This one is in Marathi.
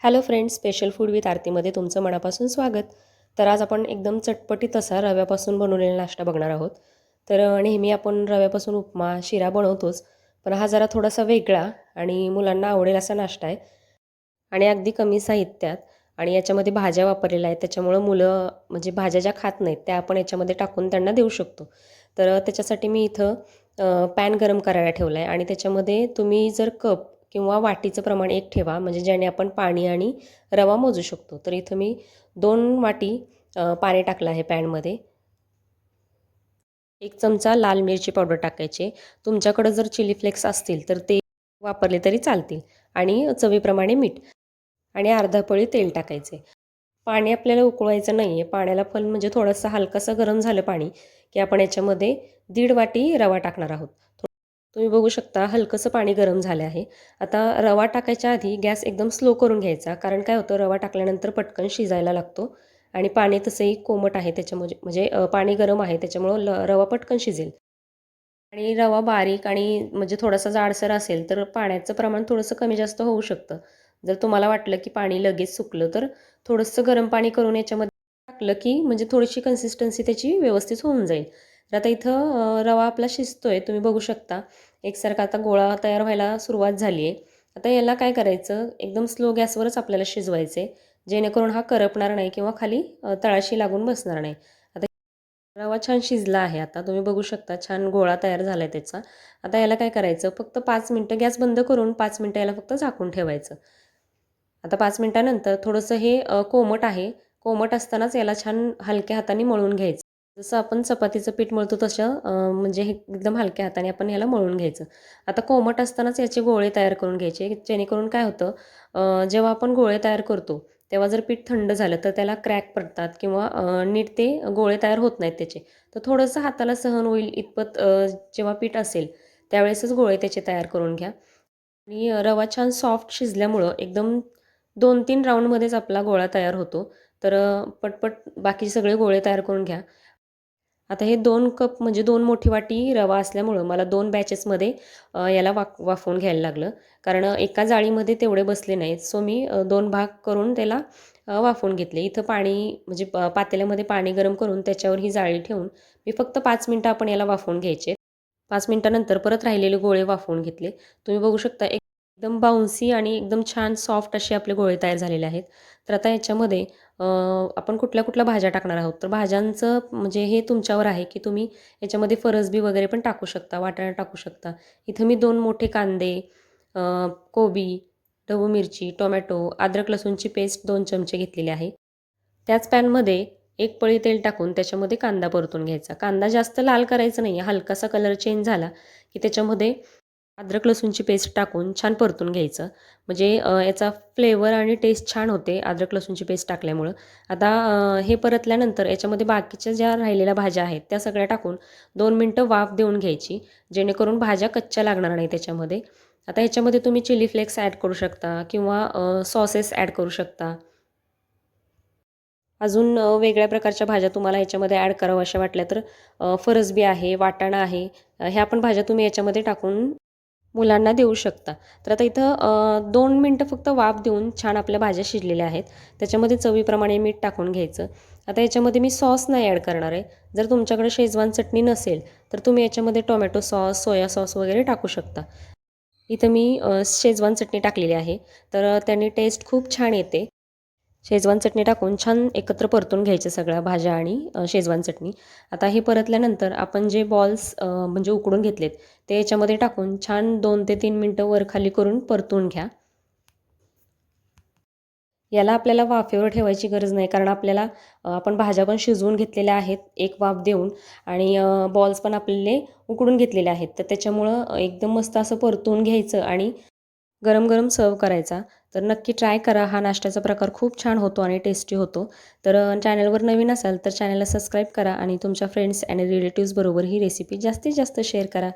Hello friends, special food with आरतीमध्ये तुमचं मनापासून स्वागत. तर आज आपण एकदम चटपटीत असा रव्यापासून बनवलेला नाश्ता बघणार आहोत. तर नेहमी आपण रव्यापासून उपमा, शिरा बनवतोच, पण हा जरा थोडासा वेगळा आणि मुलांना आवडेल असा नाश्ता आहे आणि अगदी कमी साहित्यात. आणि याच्यामध्ये भाज्या वापरलेल्या आहेत, त्याच्यामुळं मुलं म्हणजे भाज्या ज्या खात नाहीत त्या आपण याच्यामध्ये टाकून त्यांना देऊ शकतो. तर त्याच्यासाठी मी इथं पॅन गरम करायला ठेवला आहे आणि त्याच्यामध्ये तुम्ही जर कप किंवा वाटीचं प्रमाण एक ठेवा, म्हणजे ज्याने आपण पाणी आणि रवा मोजू शकतो. तर इथं मी 2 वाटी पाणी टाकलं आहे पॅनमध्ये. 1 चमचा लाल मिरची पावडर टाकायचे. तुमच्याकडं जर चिली फ्लेक्स असतील तर ते वापरले तरी चालतील. आणि चवीप्रमाणे मीठ आणि अर्धा पळी तेल टाकायचे. पाणी आपल्याला उकळवायचं नाही आहे. पाण्याला पण म्हणजे थोडंसं हलकंसं गरम झालं पाणी, की आपण याच्यामध्ये 1.5 वाटी रवा टाकणार आहोत. तुम्ही बघू शकता हलकंसं पाणी गरम झालं आहे. आता रवा टाकायच्या आधी गॅस एकदम स्लो करून घ्यायचा, कारण काय होतं रवा टाकल्यानंतर पटकन शिजायला लागतो आणि पाणी तसंही कोमट आहे त्याच्यामध्ये, म्हणजे पाणी गरम आहे त्याच्यामुळं रवा पटकन शिजेल. आणि रवा बारीक आणि म्हणजे थोडासा जाडसर असेल तर पाण्याचं प्रमाण थोडंसं कमी जास्त होऊ शकतं. जर तुम्हाला वाटलं की पाणी लगेच सुकलं तर थोडंसं गरम पाणी करून याच्यामध्ये टाकलं की म्हणजे थोडीशी कन्सिस्टन्सी त्याची व्यवस्थित होऊन जाईल. तर आता इथं रवा आपला शिजतोय, तुम्ही बघू शकता एकसारखा आता गोळा तयार व्हायला सुरुवात झाली आहे. आता याला काय करायचं, एकदम स्लो गॅसवरच आपल्याला शिजवायचं आहे, जेणेकरून हा करपणार नाही किंवा खाली तळाशी लागून बसणार नाही. आता रवा छान शिजला आहे. आता तुम्ही बघू शकता छान गोळा तयार झाला आहे त्याचा. आता याला काय करायचं, फक्त 5 मिनटं गॅस बंद करून 5 मिनटं याला फक्त झाकून ठेवायचं. आता 5 मिनटानंतर थोडंसं हे कोमट आहे. कोमट असतानाच याला छान हलक्या हाताने मळून घ्यायचं. जसं आपण चपातीचं पीठ मळतो तसं म्हणजे हे एकदम हलक्या हाताने आपण याला मळून घ्यायचं. आता कोमट असतानाच याचे गोळे तयार करून घ्यायचे, जेणेकरून काय होतं, जेव्हा आपण गोळे तयार करतो तेव्हा जर पीठ थंड झालं तर त्याला क्रॅक पडतात किंवा नीट ते गोळे तयार होत नाहीत त्याचे. तर थोडंसं हाताला सहन होईल इतपत जेव्हा पीठ असेल त्यावेळेसच गोळे त्याचे तयार करून घ्या. आणि रवा छान सॉफ्ट शिजल्यामुळं एकदम 2-3 राऊंडमध्येच आपला गोळा तयार होतो. तर पटपट बाकी सगळे गोळे तयार करून घ्या. आता हे 2 कप म्हणजे 2 मोठी वाटी रवा असल्यामुळं मला 2 बॅचेसमध्ये याला वाफवून घ्यायला लागलं. कारण एका जाळीमध्ये तेवढे बसले नाहीत. सो मी 2 भाग करून त्याला वाफवून घेतले. इथं पाणी म्हणजे पातेल्यामध्ये पाणी गरम करून त्याच्यावर ही जाळी ठेवून मी फक्त 5 मिनिटं आपण याला वाफवून घ्यायचे. 5 मिनिटानंतर परत राहिलेले गोळे वाफवून घेतले. तुम्ही बघू शकता एकदम बाउन्सी आणि एकदम छान सॉफ्ट असे आपले गोळे तयार झालेले आहेत. तर आता याच्यामध्ये आपण कुठल्या भाज्या टाकणार आहोत. तर भाज्यांचं म्हणजे हे तुमच्यावर आहे, की तुम्ही याच्यामध्ये फरसबी वगैरे पण टाकू शकता, वाटाणा टाकू शकता. इथं मी 2 मोठे कांदे, अ, कोबी, ढबू मिरची, टोमॅटो, अद्रक लसूणची पेस्ट 2 चमचे घेतलेली आहे. त्याच पॅनमध्ये 1 पळी तेल टाकून त्याच्यामध्ये कांदा परतून घ्यायचा. कांदा जास्त लाल करायचा नाही आहे. हलकासा कलर चेंज झाला, की त्याच्यामध्ये अद्रक लसूणची पेस्ट टाकून छान परतून घ्यायचं. म्हणजे याचा फ्लेवर आणि टेस्ट छान होते अद्रक लसूणची पेस्ट टाकल्यामुळं. आता हे परतल्यानंतर याच्यामध्ये बाकीच्या ज्या राहिलेल्या भाज्या आहेत त्या सगळ्या टाकून 2 मिनिटं वाफ देऊन घ्यायची, जेणेकरून भाज्या कच्च्या लागणार नाही त्याच्यामध्ये. आता ह्याच्यामध्ये तुम्ही चिली फ्लेक्स ॲड करू शकता किंवा सॉसेस ॲड करू शकता. अजून वेगळ्या प्रकारच्या भाज्या तुम्हाला याच्यामध्ये ॲड कराव्याशा वाटल्या तर फरसबी आहे, वाटाणा आहे. ह्या पण भाज्या तुम्ही याच्यामध्ये टाकून मुलांना देऊ शकता. तर आता इथं 2 मिनिटं फक्त वाफ देऊन छान आपल्या भाज्या शिजलेल्या आहेत. त्याच्यामध्ये चवीप्रमाणे मीठ टाकून घ्यायचं. आता याच्यामध्ये मी सॉस नाही ॲड करणार आहे. जर तुमच्याकडे शेजवान चटणी नसेल तर तुम्ही याच्यामध्ये टोमॅटो सॉस, सोया सॉस वगैरे टाकू शकता. इथं मी शेजवान चटणी टाकलेली आहे. तर त्याने टेस्ट खूप छान येते. शेजवान चटणी टाकून छान एकत्र परतून घ्यायच्या सगळ्या भाज्या आणि शेजवान चटणी. आता हे परतल्यानंतर आपण जे बॉल्स म्हणजे उकडून घेतलेत ते याच्यामध्ये टाकून छान 2 ते 3 मिनिटं वरखाली करून परतून घ्या. याला आपल्याला वाफेवर ठेवायची गरज नाही, कारण आपल्याला आपण भाज्या पण शिजवून घेतलेल्या आहेत एक वाफ देऊन आणि बॉल्स पण आपले उकडून घेतलेले आहेत. तर त्याच्यामुळं एकदम मस्त असं परतून घ्यायचं आणि गरम-गरम सर्व्ह करायचा. तर नक्की ट्राय करा. हा नाश्त्याचा प्रकार खूप छान होतो आणि टेस्टी होतो. तर चॅनलवर नवीन असाल तर चॅनलला सबस्क्राईब करा आणि तुमच्या फ्रेंड्स आणि रिलेटिव्हज बरोबर ही रेसिपी जास्तीत जास्त शेअर करा.